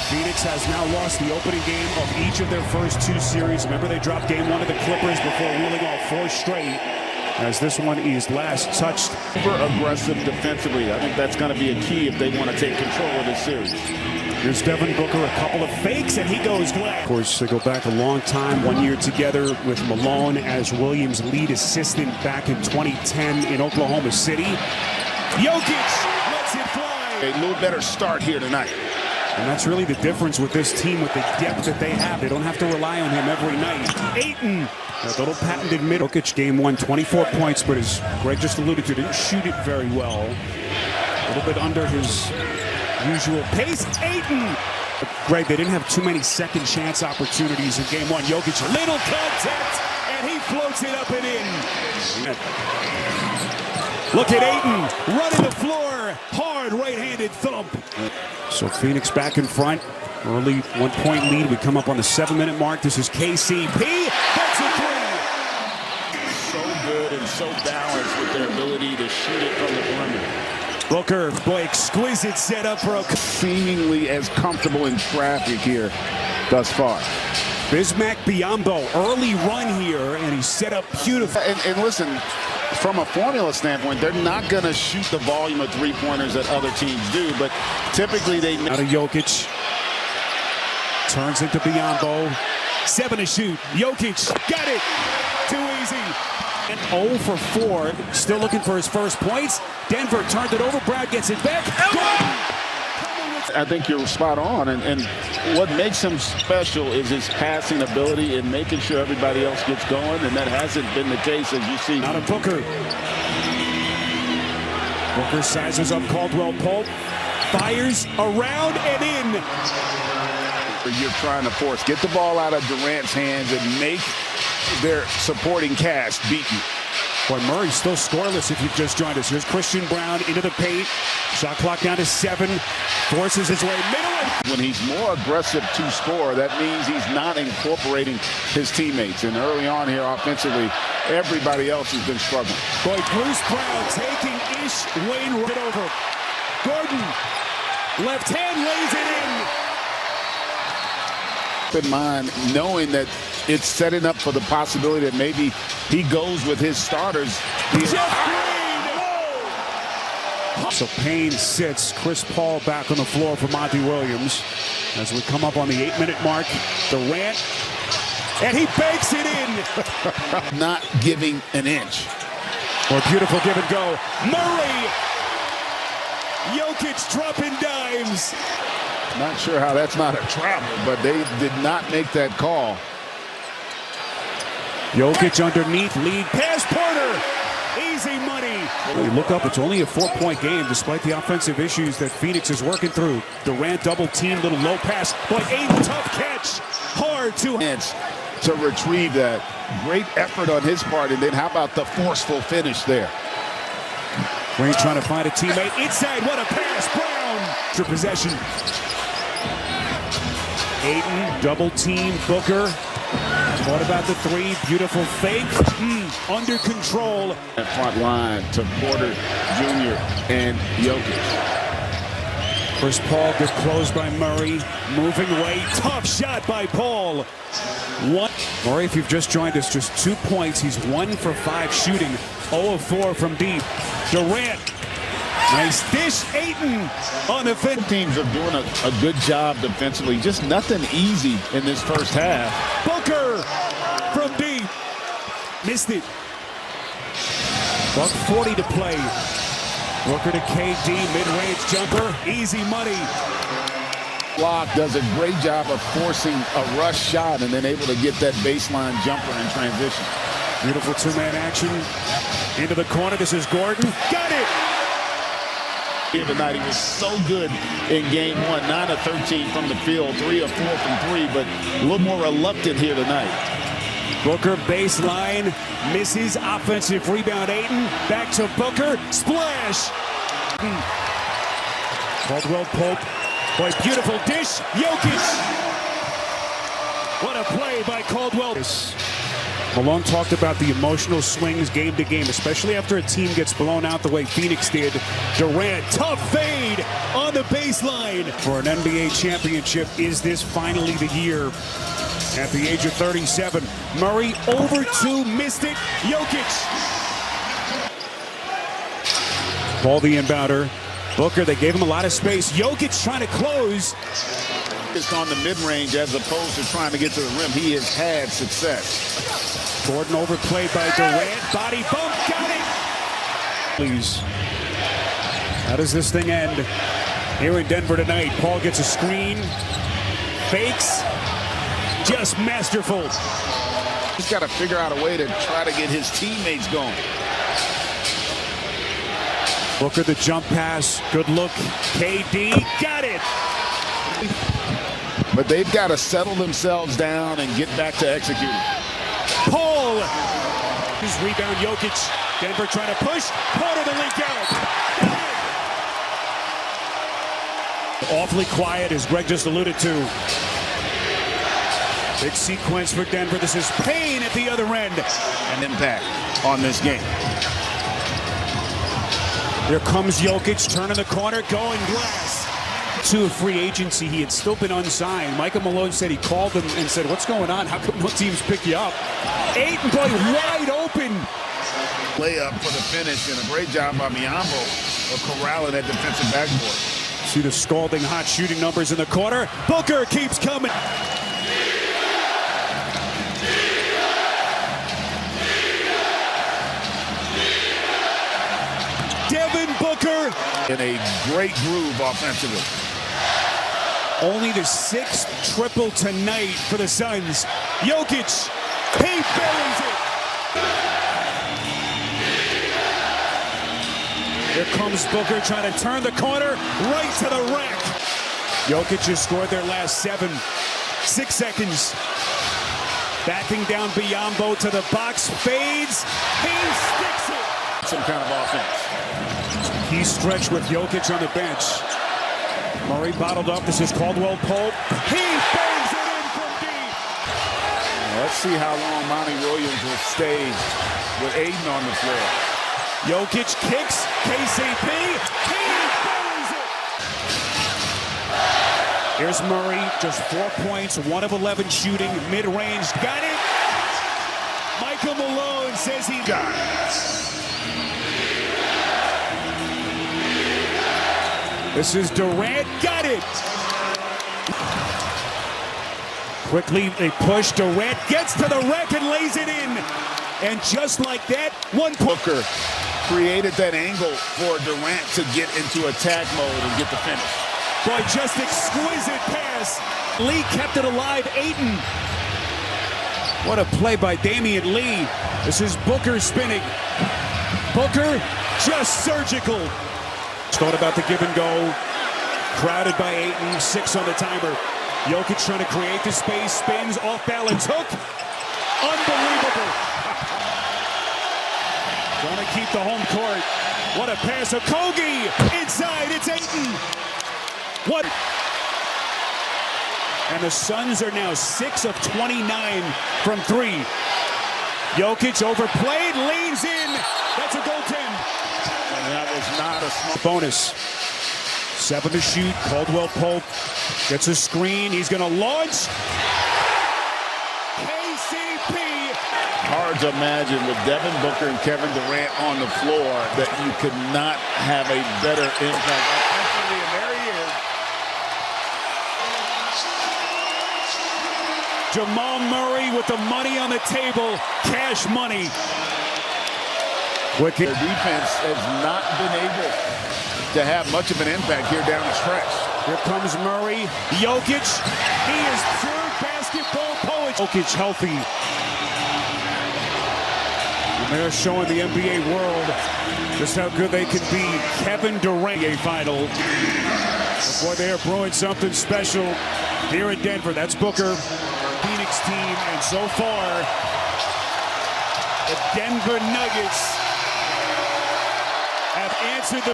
Phoenix has now lost the opening game of each of their first two series. Remember, they dropped game one of the Clippers before reeling off 4 straight, as this one is last touched. Super aggressive defensively. I think that's going to be a key if they want to take control of this series. Here's Devin Booker, a couple of fakes, and he goes glass. Of course, they go back a long time, 1 year together with Malone as Williams' lead assistant back in 2010 in Oklahoma City. Jokic lets it fly. A little better start here tonight. And that's really the difference with this team, with the depth that they have. They don't have to rely on him every night. Ayton, a little patented mid. Jokic, game one, 24 points, but as Greg just alluded to, didn't shoot it very well. A little bit under his usual pace. Ayton. Greg, they didn't have too many second chance opportunities in game one. Jokic, little contact, and he floats it up and in. Look at Ayton running the floor. Hard right-handed thump. So Phoenix back in front. Early 1-point lead. We come up on the 7-minute mark. This is KCP. That's a three. So good and so balanced with their ability to shoot it from the perimeter. Booker, boy, exquisite setup for a... Seemingly as comfortable in traffic here thus far. Bismack Biyombo, early run here, and he's set up beautiful. And listen, from a formula standpoint, they're not going to shoot the volume of three-pointers that other teams do, but typically they... Out of Jokic. Turns into Biyombo. 7 to shoot. Jokic, got it. Too easy. And 0 for 4, still looking for his first points. Denver turned it over. Brad gets it back. I think you're spot on, and what makes him special is his passing ability and making sure everybody else gets going, and that hasn't been the case, as you see. Out of Booker. Booker sizes up Caldwell Pope, fires around and in. You're trying to force, get the ball out of Durant's hands and make their supporting cast beat you. Boy, Murray's still scoreless if you've just joined us. Here's Christian Brown into the paint. Shot clock down to 7. Forces his way middle. When he's more aggressive to score, that means he's not incorporating his teammates. And early on here offensively, everybody else has been struggling. Boy, Bruce Brown taking Ish Wayne right over. Gordon, left hand lays it in. In mind, knowing that it's setting up for the possibility that maybe he goes with his starters. So Payne sits. Chris Paul back on the floor for Monty Williams. As we come up on the 8-minute mark, Durant, and he banks it in. Not giving an inch. Or beautiful give and go. Murray. Jokic dropping dimes. Not sure how that's not a travel, but they did not make that call. Jokic underneath, lead pass, Porter. Easy money. When you look up, it's only a 4-point game despite the offensive issues that Phoenix is working through. Durant double team, little low pass. But Ayton, tough catch. Hard to retrieve that. Great effort on his part, and then how about the forceful finish there? Wayne trying to find a teammate. Inside, what a pass. Brown. For possession. Ayton, double team, Booker. What about the 3? Beautiful fake. Under control. That front line to Porter Jr. and Jokic. Chris Paul gets closed by Murray. Moving away. Tough shot by Paul. Murray, if you've just joined us, just 2 points. He's 1 for 5 shooting. 0 of 4 from deep. Durant. Nice dish. Ayton on the fin. Teams are doing a good job defensively. Just nothing easy in this first half. Booker from deep. Missed it. Buck 40 to play. Booker to KD. Mid-range jumper. Easy money. Block does a great job of forcing a rush shot and then able to get that baseline jumper in transition. Beautiful 2-man action. Into the corner. This is Gordon. Got it. Here tonight, he was so good in game 1, 9 of 13 from the field, 3 of 4 from 3, but a little more reluctant here tonight. Booker baseline, misses, offensive rebound. Ayton back to Booker, splash. Caldwell Pope, boy, beautiful dish. Jokic. What a play by Caldwell. Malone talked about the emotional swings game to game, especially after a team gets blown out the way Phoenix did. Durant, tough fade. Wade on the baseline for an NBA championship. Is this finally the year? At the age of 37, Murray over to missed it. Jokic. Ball the inbounder. Booker, they gave him a lot of space. Jokic trying to close. It's on the mid-range as opposed to trying to get to the rim. He has had success. Gordon overplayed by Durant. Body bump, got it. Please. How does this thing end? Here in Denver tonight, Paul gets a screen. Fakes. Just masterful. He's got to figure out a way to try to get his teammates going. Booker the jump pass. Good look. KD got it. But they've got to settle themselves down and get back to executing. Paul. His rebound, Jokic. Denver trying to push. Part of the link out. Awfully quiet, as Greg just alluded to. Big sequence for Denver. This is Payne at the other end. An impact on this game. Here comes Jokic, turning the corner, going glass. To a free agency, he had still been unsigned. Michael Malone said he called him and said, "What's going on? How come no teams pick you up?" Ayton boy wide open. Layup for the finish, and a great job by Biyombo of corralling that defensive backboard. See the scalding hot shooting numbers in the corner. Booker keeps coming. Devin Booker in a great groove offensively. Only the 6th triple tonight for the Suns. Jokic, he buries it. Here comes Booker trying to turn the corner right to the rack. Jokic has scored their last 7. 6 seconds. Backing down Biyombo to the box, fades. He sticks it. Some kind of offense. He stretched with Jokic on the bench. Murray bottled up. This is Caldwell Pope. He bangs it in from deep. Let's see how long Monty Williams will stay with Ayton on the floor. Jokic kicks. KCP. He buries it. Here's Murray. Just 4 points. 1 of 11 shooting. Mid-range. Got it. Michael Malone says he got it. This is Durant, got it. Quickly, they push. Durant gets to the rack and lays it in. And just like that, one Booker created that angle for Durant to get into attack mode and get the finish. Boy, just exquisite pass. Lee kept it alive. Ayton. What a play by Damian Lee. This is Booker spinning. Booker, just surgical. Thought about the give and go. Crowded by Ayton, 6 on the timer. Jokic trying to create the space, spins, off balance, hook. Unbelievable. Trying to keep the home court. What a pass, Okogie inside, it's Ayton. What? And the Suns are now 6 of 29 from 3. Jokic overplayed, leans in. That's a goaltend. And that was not a small bonus. 7 to shoot. Caldwell Pope gets a screen. He's going to launch. KCP. Hard to imagine with Devin Booker and Kevin Durant on the floor that you could not have a better impact. Offensively, and there he is. Jamal Murray with the money on the table. Cash money. Their defense has not been able to have much of an impact here down the stretch. Here comes Murray. Jokic. He is pure basketball poetry. Jokic healthy. And they're showing the NBA world just how good they can be. Kevin Durant, a final. Boy, they are brewing something special here in Denver. That's Booker, Phoenix team, and so far, the Denver Nuggets have answered the